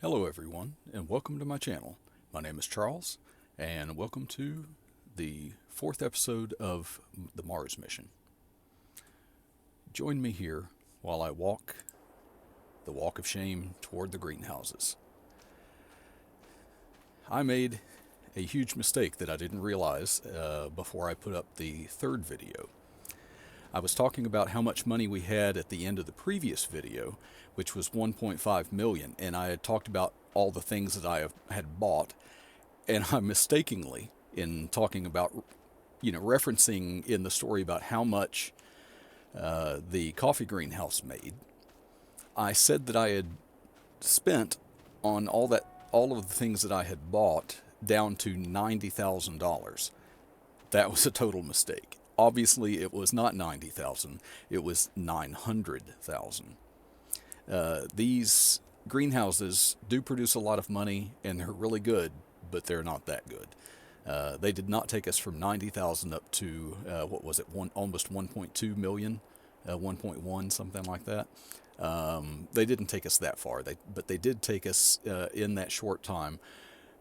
Hello everyone, and welcome to my channel. My name is Charles, and welcome to the fourth episode of the Mars mission. Join me here while I walk the walk of shame toward the greenhouses. I made a huge mistake that I didn't realize before I put up the third video. I was talking about how much money we had at the end of the previous video, which was 1.5 million, and I had talked about all the things that I had bought, and I mistakenly, in talking about, referencing in the story about how much the coffee greenhouse made, I said that I had spent on all of the things that I had bought down to $90,000. That was a total mistake. Obviously, it was not 90,000. It was 900,000. These greenhouses do produce a lot of money, and they're really good, but they're not that good. They did not take us from 90,000 up to almost 1.2 million, 1.1, something like that. They didn't take us that far. But they did take us in that short time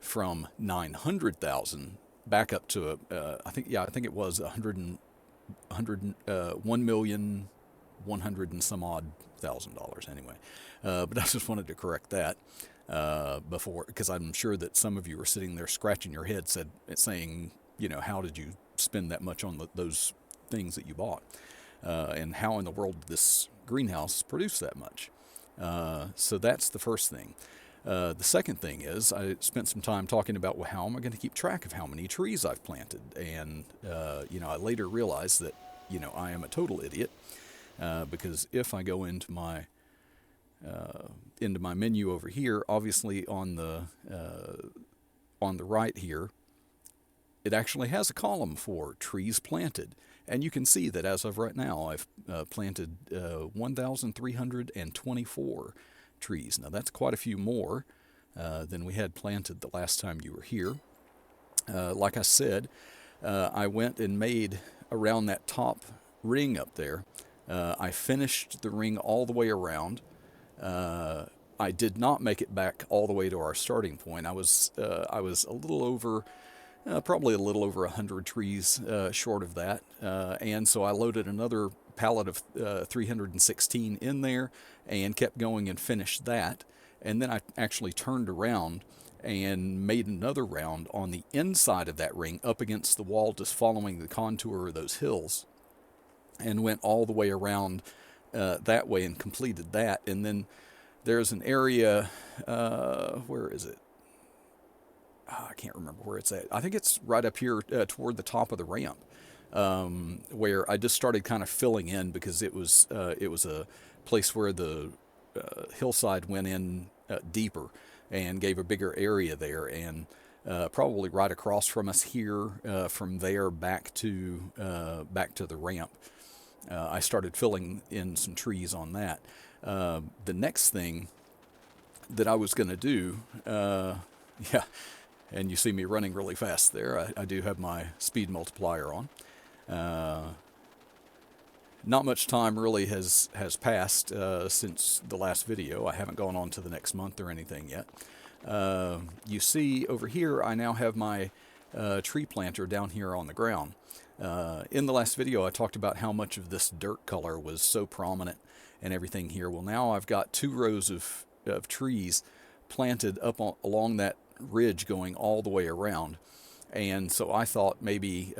from 900,000 back up to I think it was 1,100,000 and some odd $1,000 anyway. But I just wanted to correct that before, because I'm sure that some of you are sitting there scratching your head, saying, how did you spend that much on those things that you bought, and how in the world did this greenhouse produce that much? So that's the first thing. The second thing is I spent some time talking about, well, how am I going to keep track of how many trees I've planted? And, I later realized that, I am a total idiot, because if I go into my menu over here, obviously on the right here, it actually has a column for trees planted. And you can see that as of right now, I've planted 1,324 trees. Now that's quite a few more than we had planted the last time you were here. Like I said, I went and made around that top ring up there. I finished the ring all the way around. I did not make it back all the way to our starting point. I was a little over, probably a little over 100 trees short of that, and so I loaded another pallet of 316 in there and kept going and finished that. And then I actually turned around and made another round on the inside of that ring up against the wall, just following the contour of those hills, and went all the way around that way and completed that. And then there's an area, where is it? I can't remember where it's at. I think it's right up here toward the top of the ramp, where I just started kind of filling in, because it was a place where the hillside went in deeper and gave a bigger area there, and probably right across from us here, from there back to the ramp. I started filling in some trees on that. The next thing that I was going to do, yeah, and you see me running really fast there. I do have my speed multiplier on. Not much time really has passed since the last video. I haven't gone on to the next month or anything yet. You see over here, I now have my tree planter down here on the ground. In the last video, I talked about how much of this dirt color was so prominent and everything here. Well, now I've got 2 rows of trees planted up along that ridge going all the way around. And so I thought maybe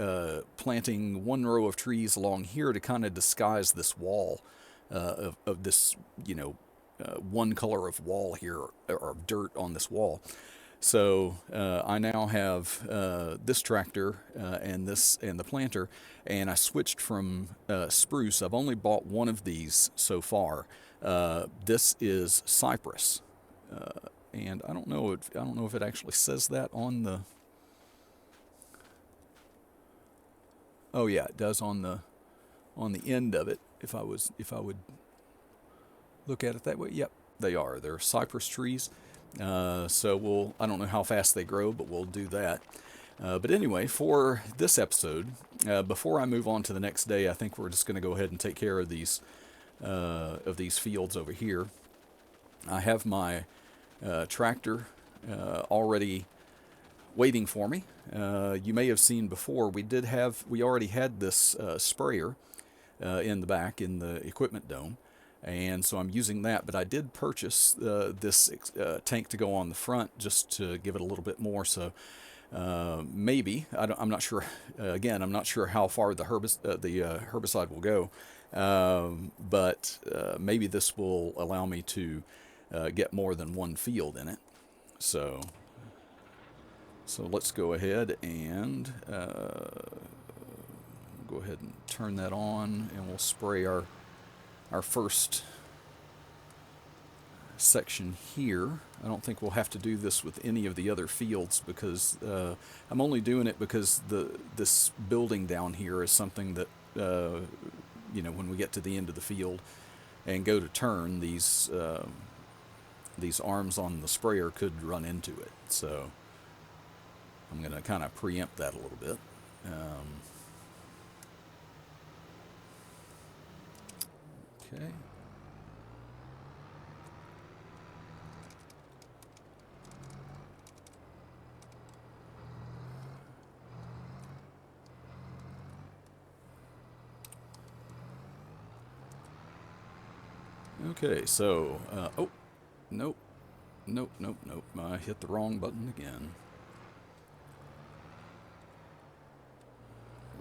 planting 1 row of trees along here to kind of disguise this wall of this, one color of wall here, or dirt on this wall. So I now have this tractor and the planter, and I switched from spruce. I've only bought 1 of these so far. This is cypress, and I don't know if it actually says that on the. Oh yeah, it does on the end of it. If I would look at it that way, yep, they are. They're cypress trees. So I don't know how fast they grow, but we'll do that. But anyway, for this episode, before I move on to the next day, I think we're just going to go ahead and take care of these fields over here. I have my tractor already waiting for me. You may have seen before, we already had this sprayer in the back in the equipment dome, and so I'm using that. But I did purchase this tank to go on the front just to give it a little bit more. So maybe I'm not sure. Again, I'm not sure how far the herbicide will go, but maybe this will allow me to get more than one field in it. So let's go ahead and go ahead and turn that on, and we'll spray our first section here. I don't think we'll have to do this with any of the other fields, because I'm only doing it because this building down here is something that when we get to the end of the field and go to turn, these arms on the sprayer could run into it. So I'm going to kind of preempt that a little bit. Okay. Okay, so, oh, nope, I hit the wrong button again.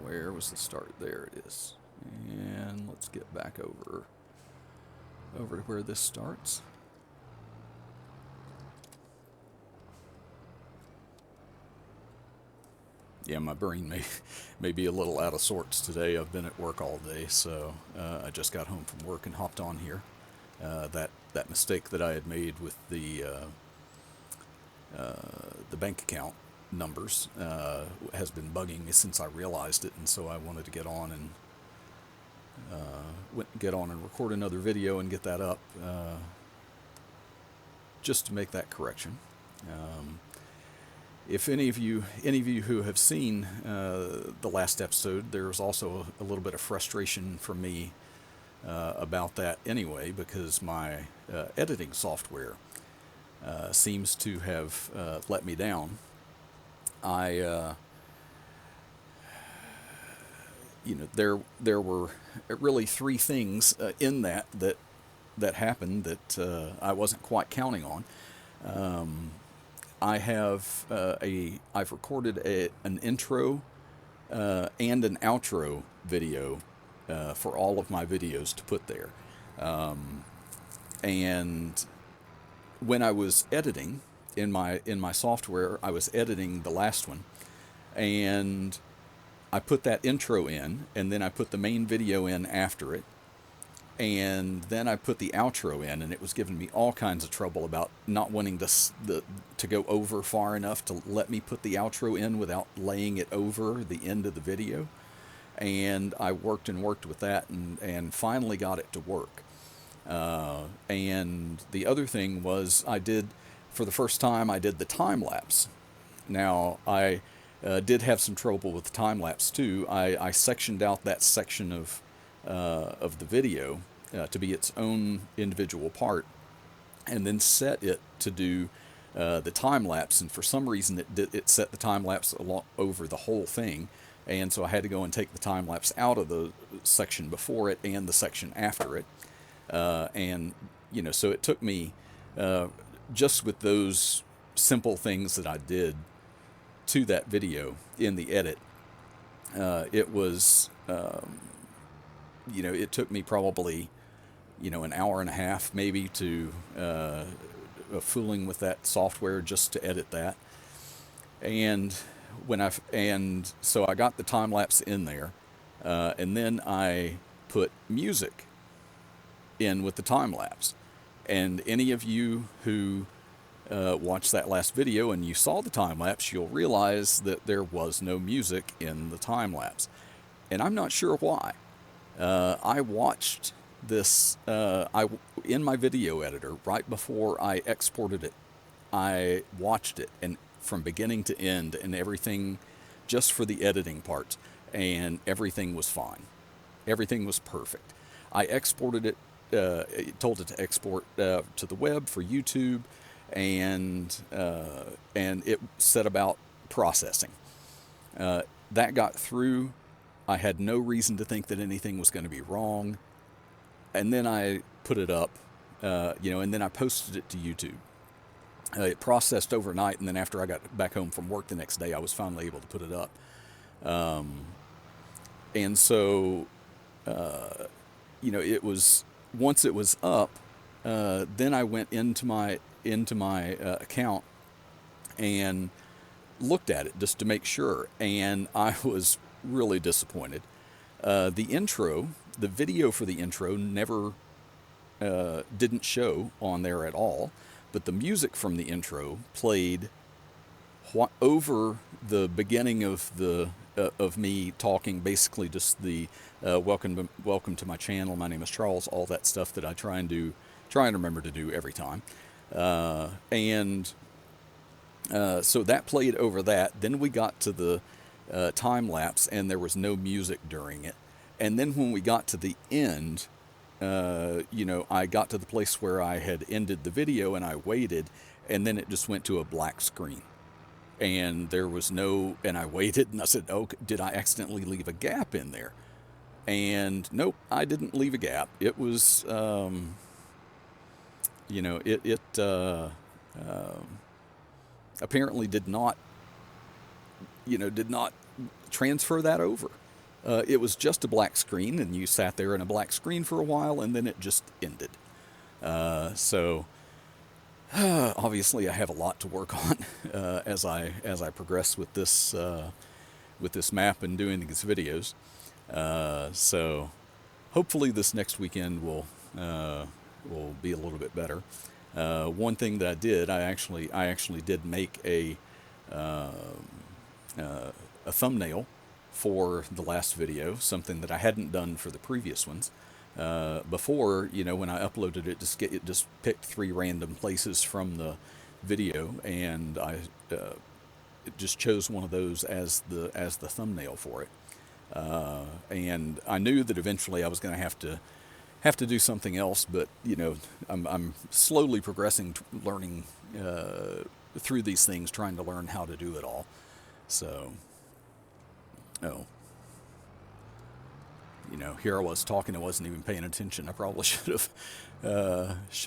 Where was the start? There it is. And let's get back over to where this starts. Yeah, my brain may be a little out of sorts today. I've been at work all day, so I just got home from work and hopped on here. That mistake that I had made with the bank account numbers has been bugging me since I realized it, and so I wanted to get on and record another video and get that up, just to make that correction. If any of you who have seen the last episode, there's also a little bit of frustration from me about that anyway, because my editing software seems to have let me down. There were really three things in that happened that I wasn't quite counting on. I've recorded an intro and an outro video for all of my videos to put there. And when I was editing in my software, I was editing the last one, and I put that intro in, and then I put the main video in after it, and then I put the outro in, and it was giving me all kinds of trouble about not wanting to go over far enough to let me put the outro in without laying it over the end of the video. And I worked with that, and finally got it to work. And the other thing was, for the first time, I did the time lapse. Now, I did have some trouble with the time lapse too. I sectioned out that section of the video to be its own individual part, and then set it to do the time lapse. And for some reason, it set the time lapse over the whole thing. And so I had to go and take the time lapse out of the section before it and the section after it. So it took me, just with those simple things that I did to that video in the edit, it was, it took me probably, an hour and a half maybe to fooling with that software just to edit that. And so I got the time lapse in there, and then I put music in with the time lapse. And any of you who watched that last video and you saw the time lapse, you'll realize that there was no music in the time lapse, and I'm not sure why. I watched this in my video editor right before I exported it. I watched it, and from beginning to end, and everything, just for the editing part, and everything was fine. Everything was perfect. I exported it, told it to export to the web for YouTube, and it set about processing. That got through. I had no reason to think that anything was going to be wrong, and then I put it up, and then I posted it to YouTube. It processed overnight, and then after I got back home from work the next day, I was finally able to put it up. And so, it was once it was up, then I went into my account and looked at it just to make sure, and I was really disappointed. The video for the intro never didn't show on there at all, but the music from the intro played over the beginning of me talking, basically just the welcome to my channel. My name is Charles. All that stuff that I try and remember to do every time, and so that played over that. Then we got to the time lapse, and there was no music during it. And then when we got to the end, I got to the place where I had ended the video, and I waited, and then it just went to a black screen. And there was no, and I waited, and I said, "Oh, did I accidentally leave a gap in there?" And nope, I didn't leave a gap. It was, apparently did not transfer that over. It was just a black screen, and you sat there in a black screen for a while, and then it just ended. So obviously, I have a lot to work on as I progress with this map and doing these videos. So hopefully, this next weekend will be a little bit better. One thing that I actually did make a thumbnail for the last video, something that I hadn't done for the previous ones. Before, when I uploaded it, it just picked 3 random places from the video, and I it just chose one of those as the thumbnail for it. And I knew that eventually I was going to have to do something else, but I'm slowly progressing, learning through these things, trying to learn how to do it all. So, here I was talking, I wasn't even paying attention. I probably should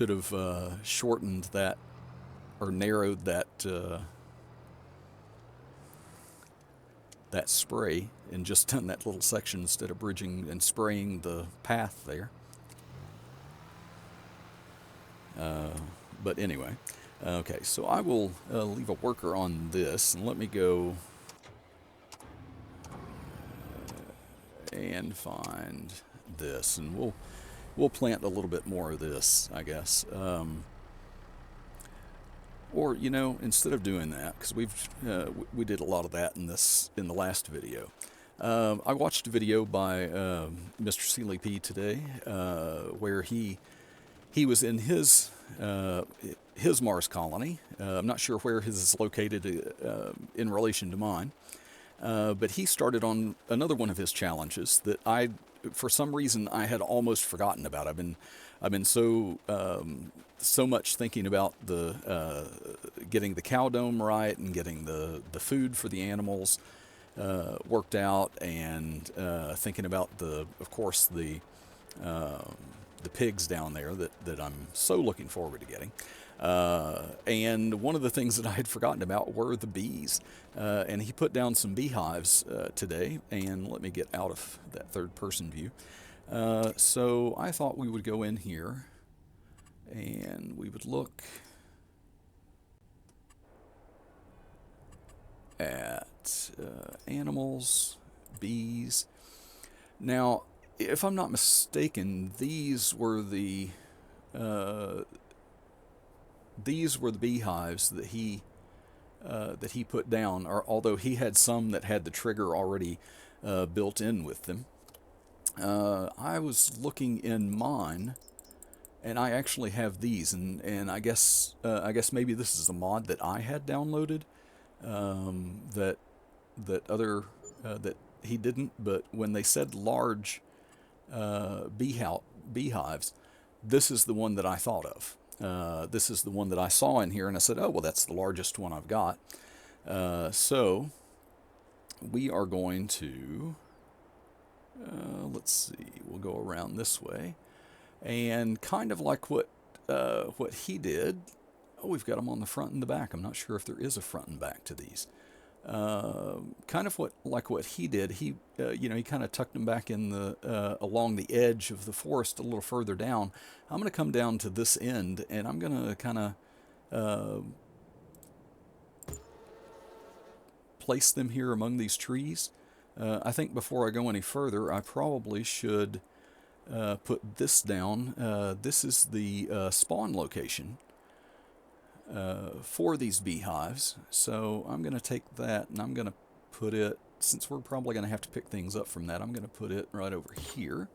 have shortened that or narrowed that spray and just done that little section instead of bridging and spraying the path there. But anyway, okay, so I will leave a worker on this, and let me go and find this, and we'll plant a little bit more of this, I guess. Or instead of doing that, because we did a lot of that in the last video. I watched a video by Mr. Sealy P today, where he was in his Mars colony. I'm not sure where his is located in relation to mine. But he started on another one of his challenges that for some reason, I had almost forgotten about. I've been so much thinking about getting the cow dome right and getting the food for the animals worked out, and thinking about of course the pigs down there that I'm so looking forward to getting. And one of the things that I had forgotten about were the bees. And he put down some beehives today. And let me get out of that third-person view. So I thought we would go in here and we would look at animals, bees. Now, if I'm not mistaken, these were the beehives that he put down, although he had some that had the trigger already built in with them. I was looking in mine, and I actually have these, and I guess maybe this is a mod that I had downloaded that he didn't. But when they said large beehives, this is the one that I thought of. This is the one that I saw in here, and I said, oh, well, that's the largest one I've got. So we are going to, let's see, we'll go around this way. And kind of like what he did, oh, we've got them on the front and the back. I'm not sure if there is a front and back to these. Kind of like what he did. He he kind of tucked them back in the along the edge of the forest a little further down. I'm going to come down to this end, and I'm going to kind of place them here among these trees. I think before I go any further, I probably should put this down. This is the spawn location for these beehives. So I'm going to take that and I'm going to put it, since we're probably going to have to pick things up from that, I'm going to put it right over here.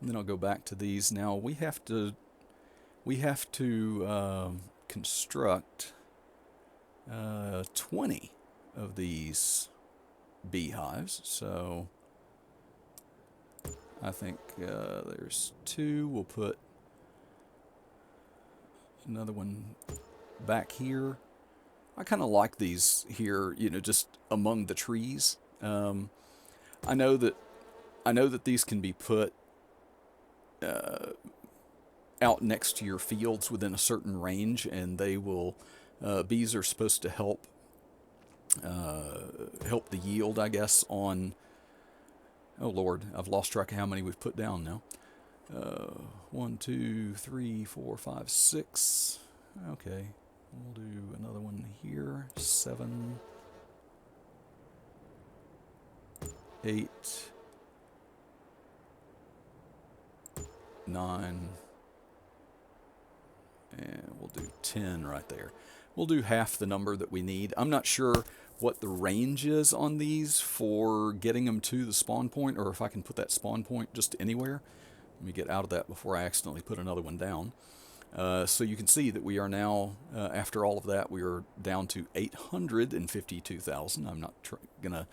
And then I'll go back to these. Now we have to construct 20 of these beehives. So I think there's 2. We'll put another one back here. I kind of like these here, just among the trees. I know that these can be put out next to your fields within a certain range, and they will. Bees are supposed to help the yield, I guess. On oh Lord, I've lost track of how many we've put down now. 1, 2, 3, 4, 5, 6. Okay, we'll do another one here. 7, 8, 9, and we'll do 10 right there. We'll do half the number that we need. I'm not sure what the range is on these for getting them to the spawn point, or if I can put that spawn point just anywhere. Let me get out of that before I accidentally put another one down. So you can see that we are now, after all of that, we are down to 852,000. I'm not going to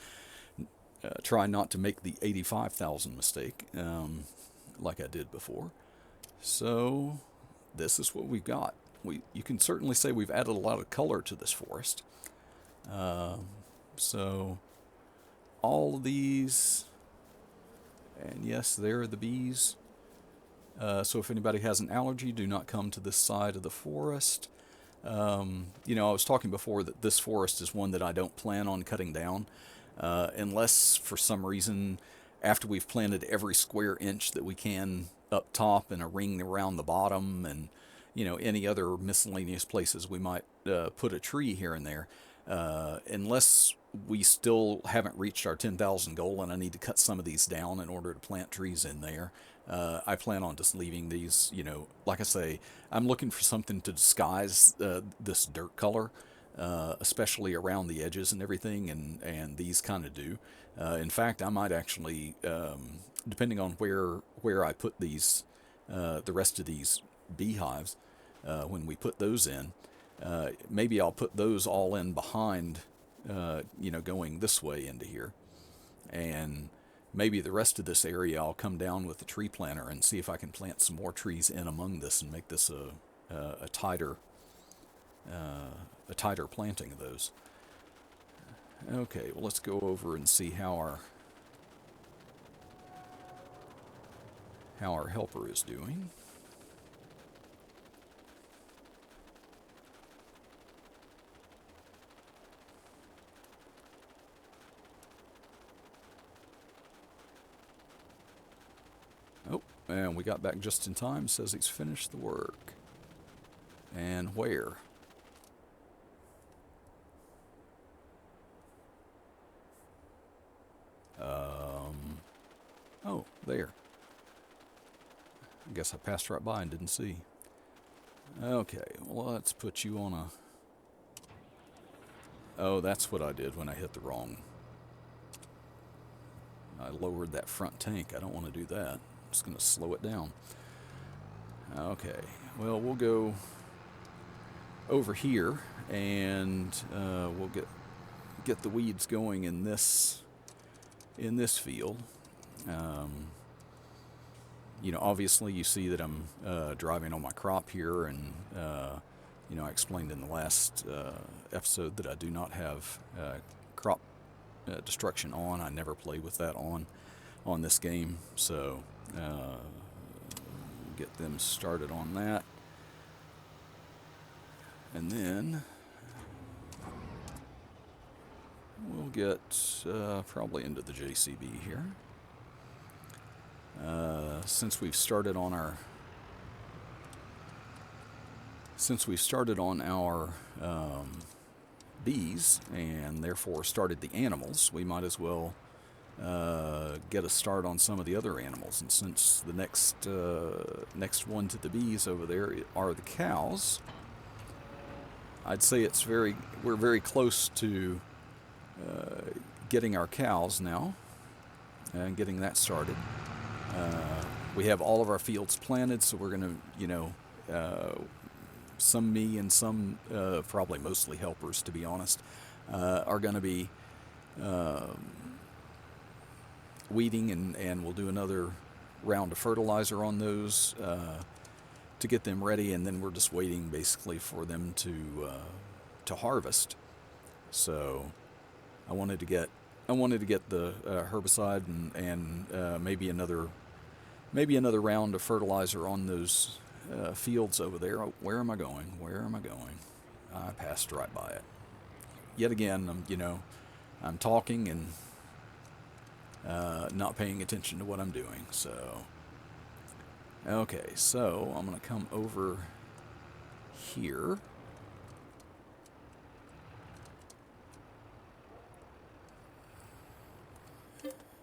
try not to make the 85,000 mistake like I did before. So this is what we've got. You can certainly say we've added a lot of color to this forest. So all of these, and yes, there are the bees. So if anybody has an allergy, do not come to this side of the forest. I was talking before that this forest is one that I don't plan on cutting down, unless for some reason, after we've planted every square inch that we can up top and a ring around the bottom, and any other miscellaneous places we might put a tree here and there, unless we still haven't reached our 10,000 goal and I need to cut some of these down in order to plant trees in there. I plan on just leaving these, like I say, I'm looking for something to disguise this dirt color, especially around the edges and everything, and these kind of do. In fact, I might actually, depending on where I put these, the rest of these beehives, when we put those in, maybe I'll put those all in behind, going this way into here, and maybe the rest of this area I'll come down with the tree planter and see if I can plant some more trees in among this and make this a tighter planting of those. Okay, well, let's go over and see how our helper is doing. Oh, and we got back just in time. Says he's finished the work. And where? Oh, there. I guess I passed right by and didn't see. Okay, well, let's put you on a... Oh, that's what I did when I hit the wrong... I lowered that front tank. I don't want to do that. I'm just going to slow it down. Okay, well, we'll go over here and we'll get the weeds going in this field. Obviously you see that I'm driving on my crop here, and I explained in the last episode that I do not have crop destruction on. I never play with that on this game, so get them started on that, and then we'll get probably into the JCB here. Since we've started on our bees, and therefore started the animals, we might as well get a start on some of the other animals. And since the next one to the bees over there are the cows, I'd say we're very close to getting our cows now and getting that started. We have all of our fields planted, so we're going to, some me and some, probably mostly helpers, to be honest, are going to be weeding, and we'll do another round of fertilizer on those to get them ready, and then we're just waiting basically for them to harvest. So I wanted to get the herbicide and maybe another round of fertilizer on those fields over there. Oh, where am I going? I passed right by it. Yet again, I'm talking and not paying attention to what I'm doing. So, okay, so I'm going to come over here.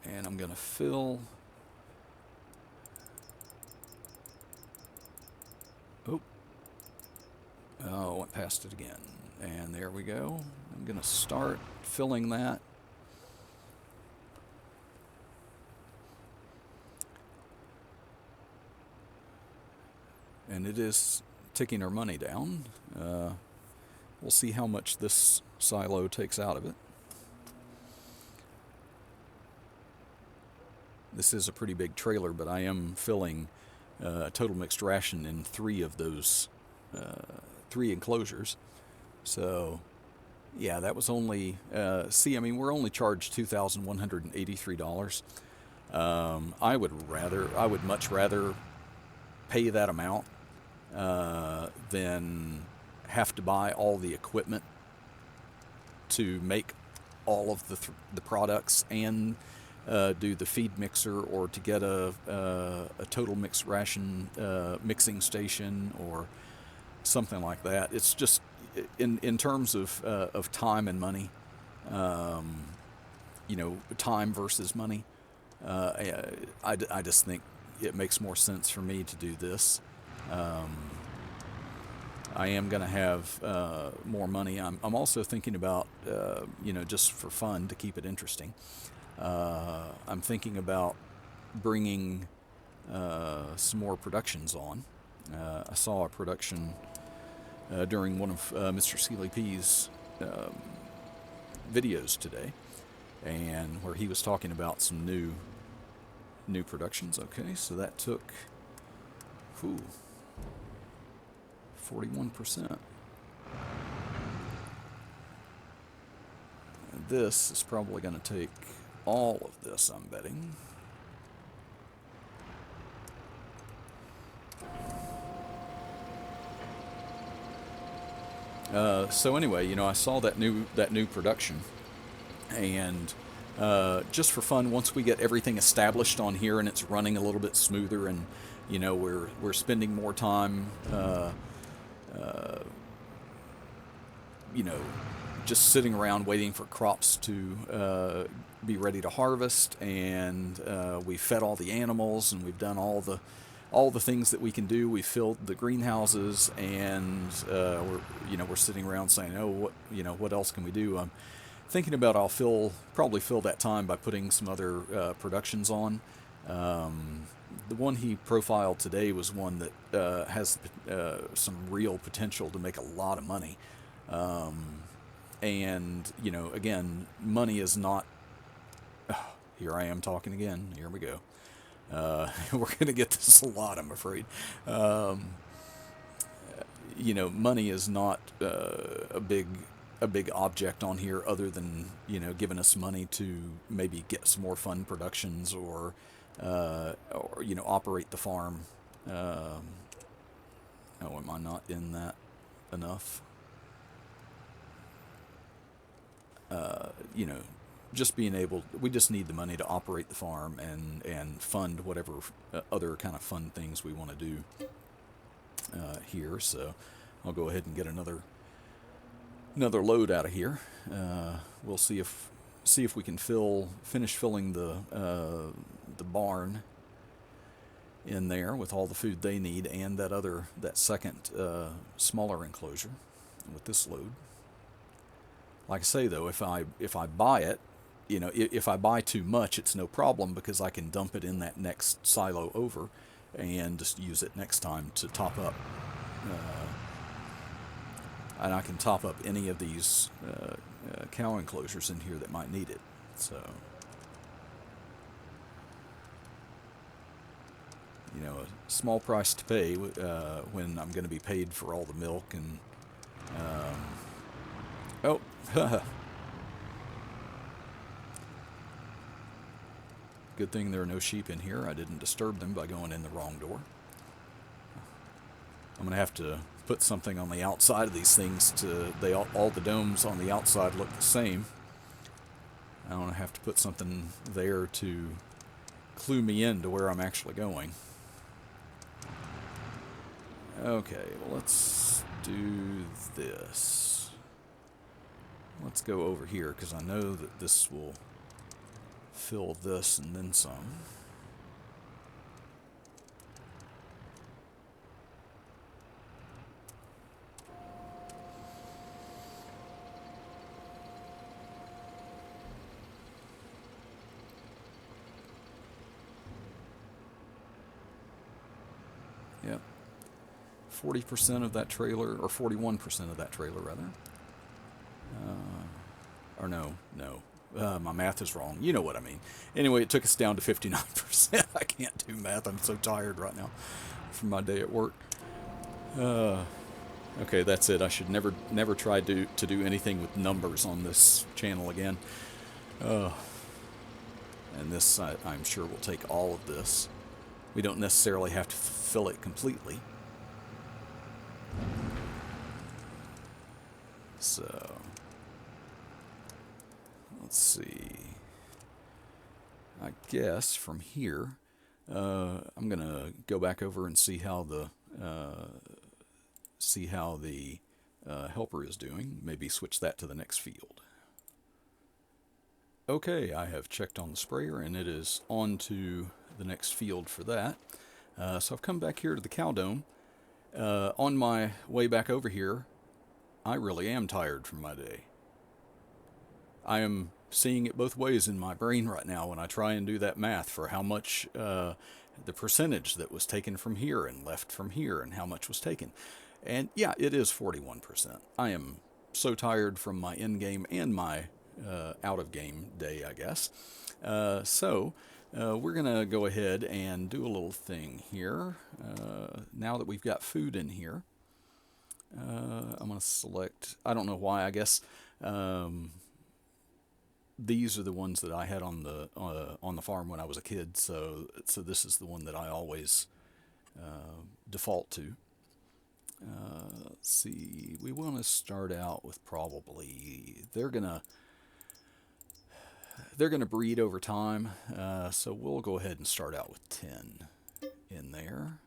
And I'm going to fill... Oh, went past it again. And there we go. I'm going to start filling that. And it is ticking our money down. We'll see how much this silo takes out of it. This is a pretty big trailer, but I am filling a total mixed ration in 3 of those 3 enclosures. So, yeah, that was only, we're only charged $2,183. I would much rather pay that amount than have to buy all the equipment to make all of the products and do the feed mixer, or to get a total mixed ration mixing station or something like that. It's just in terms of time and money, time versus money. I just think it makes more sense for me to do this. I am going to have more money. I'm also thinking about, just for fun, to keep it interesting. I'm thinking about bringing some more productions on. I saw a production during one of Mr. Sealy P's videos today, and where he was talking about some new productions. Okay, so that took 41%. And this is probably going to take all of this, I'm betting. So anyway, I saw that new production, and just for fun, once we get everything established on here and it's running a little bit smoother, and we're spending more time, just sitting around waiting for crops to be ready to harvest, and we fed all the animals, and we've done all the things that we can do. We filled the greenhouses, and we're sitting around saying, oh, what else can we do? I'm thinking about probably fill that time by putting some other productions on. The one he profiled today was one that has some real potential to make a lot of money. And, again, money is not... here I am talking again. Here we go. We're going to get this a lot, I'm afraid. Um, money is not a big object on here, other than giving us money to maybe get some more fun productions, or operate the farm. Um, oh, am I not in that enough? You know, just being able, we just need the money to operate the farm and fund whatever other kind of fun things we want to do here. So I'll go ahead and get another load out of here. We'll see if we can finish filling the barn in there with all the food they need, and that second smaller enclosure with this load. Like I say though, if I buy it, if I buy too much, it's no problem, because I can dump it in that next silo over and just use it next time to top up. And I can top up any of these cow enclosures in here that might need it. So, a small price to pay when I'm going to be paid for all the milk and. Oh, good thing there are no sheep in here. I didn't disturb them by going in the wrong door. I'm going to have to put something on the outside of these things all the domes on the outside look the same. I'm going to have to put something there to clue me in to where I'm actually going. Okay, well, let's do this. Let's go over here, because I know that this will fill this and then some. Yep. 40% of that trailer, or 41% of that trailer, rather. Or no. My math is wrong. You know what I mean. Anyway, it took us down to 59%. I can't do math. I'm so tired right now from my day at work. Okay, that's it. I should never try to do anything with numbers on this channel again. And this, I'm sure, will take all of this. We don't necessarily have to fill it completely. So, let's see. I guess from here, I'm gonna go back over and see how the helper is doing. Maybe switch that to the next field. Okay, I have checked on the sprayer, and it is on to the next field for that. So I've come back here to the cow dome. On my way back over here, I really am tired from my day. I am seeing it both ways in my brain right now when I try and do that math for how much, the percentage that was taken from here and left from here, and how much was taken. And yeah, it is 41%. I am so tired from my in-game and my out-of-game day, I guess. So we're going to go ahead and do a little thing here. Now that we've got food in here, I'm going to select, I don't know why, I guess these are the ones that I had on the farm when I was a kid, so this is the one that I always default to. Let's see, we want to start out with probably, they're gonna breed over time, so we'll go ahead and start out with 10 in there.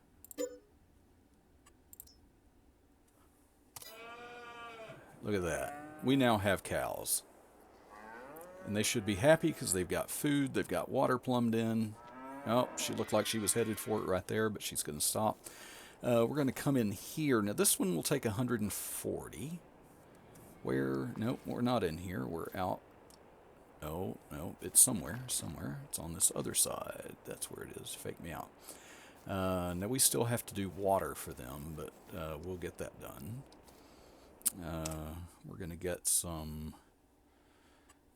Look at that. We now have cows. And they should be happy because they've got food, they've got water plumbed in. Oh, she looked like she was headed for it right there, but she's going to stop. We're going to come in here. Now this one will take 140. Nope, we're not in here. We're out. No, it's somewhere. It's on this other side. That's where it is. Fake me out. Now we still have to do water for them, but we'll get that done. We're going to get some...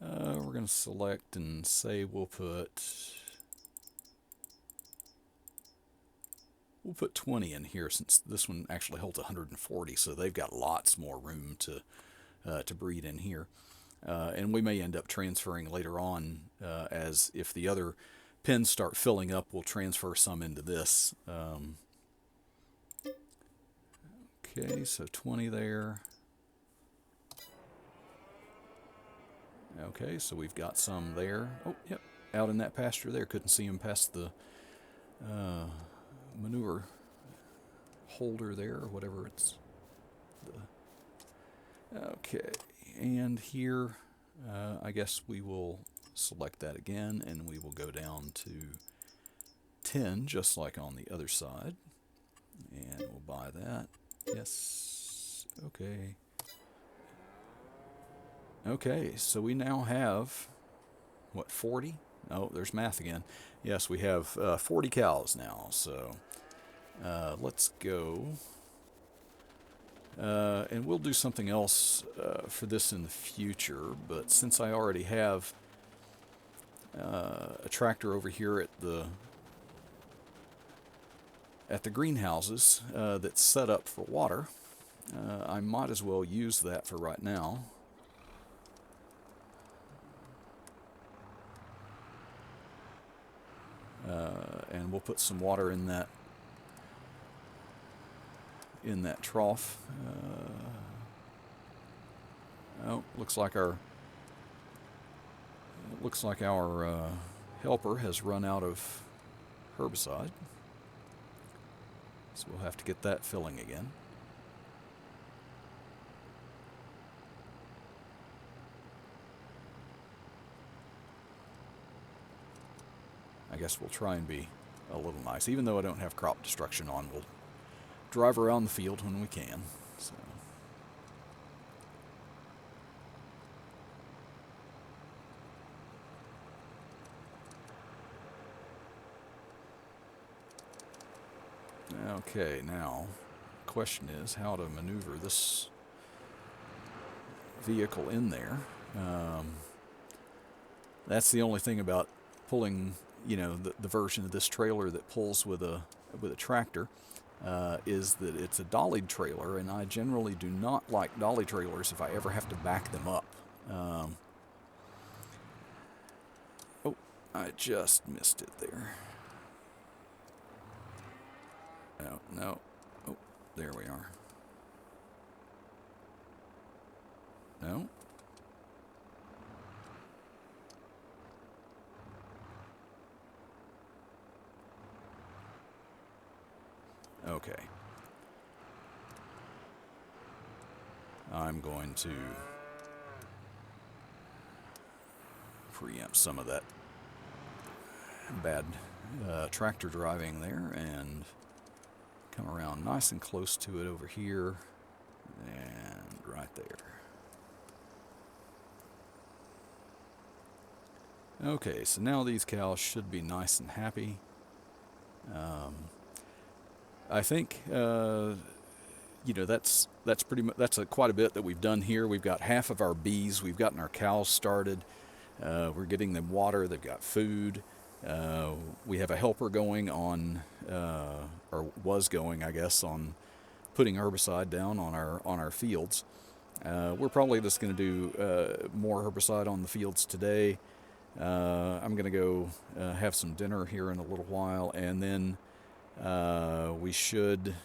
we're going to select and say we'll put we'll put 20 in here since this one actually holds 140, so they've got lots more room to breed in here. And we may end up transferring later on, as if the other pens start filling up, we'll transfer some into this. Okay, so 20 there. Okay, so we've got some there. Oh, yep, out in that pasture there. Couldn't see him past the manure holder there, or whatever it's. Okay, and here, I guess we will select that again, and we will go down to 10, just like on the other side. And we'll buy that. Yes, okay. Okay, so we now have, what, 40? Oh, there's math again. Yes, we have 40 cows now, so let's go. And we'll do something else for this in the future, but since I already have a tractor over here at the greenhouses that's set up for water, I might as well use that for right now. And we'll put some water in that trough. Oh, looks like our helper has run out of herbicide, so we'll have to get that filling again. I guess we'll try and be a little nice. Even though I don't have crop destruction on, we'll drive around the field when we can. So. Okay, now the question is how to maneuver this vehicle in there. That's the only thing about pulling, the version of this trailer that pulls with a tractor, is that it's a dollied trailer, and I generally do not like dolly trailers if I ever have to back them up. Oh, I just missed it there. No. Oh, there we are. No. Okay. I'm going to preempt some of that bad tractor driving there and come around nice and close to it over here and right there. Okay, so now these cows should be nice and happy. I think that's pretty much quite a bit that we've done here. We've got half of our bees. We've gotten our cows started. We're getting them water. They've got food. We have a helper going on, or was going, I guess, on putting herbicide down on our fields. We're probably just going to do more herbicide on the fields today. I'm going to go have some dinner here in a little while, and then we should.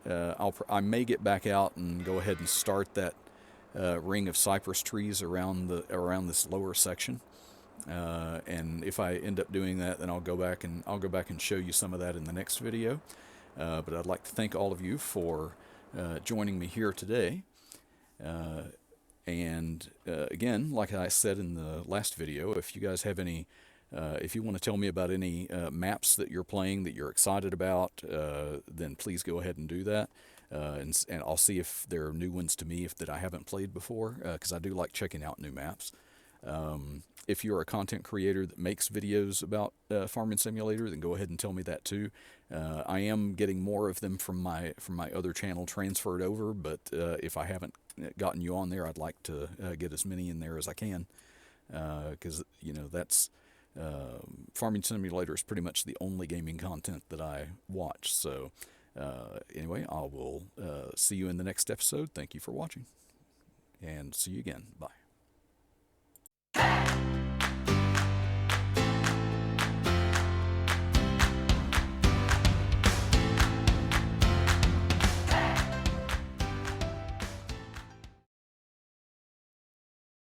I may get back out and go ahead and start that ring of cypress trees around this lower section. And if I end up doing that, then I'll go back and show you some of that in the next video. But I'd like to thank all of you for joining me here today. And again, like I said in the last video, if you guys have any, if you want to tell me about any maps that you're playing that you're excited about, then please go ahead and do that. And I'll see if there are new ones to me that I haven't played before, because I do like checking out new maps. If you're a content creator that makes videos about Farming Simulator, then go ahead and tell me that too. I am getting more of them from my other channel transferred over, but if I haven't gotten you on there, I'd like to get as many in there as I can, because that's Farming Simulator is pretty much the only gaming content that I watch. So Anyway, I will see you in the next episode. Thank you for watching, and see you again. Bye.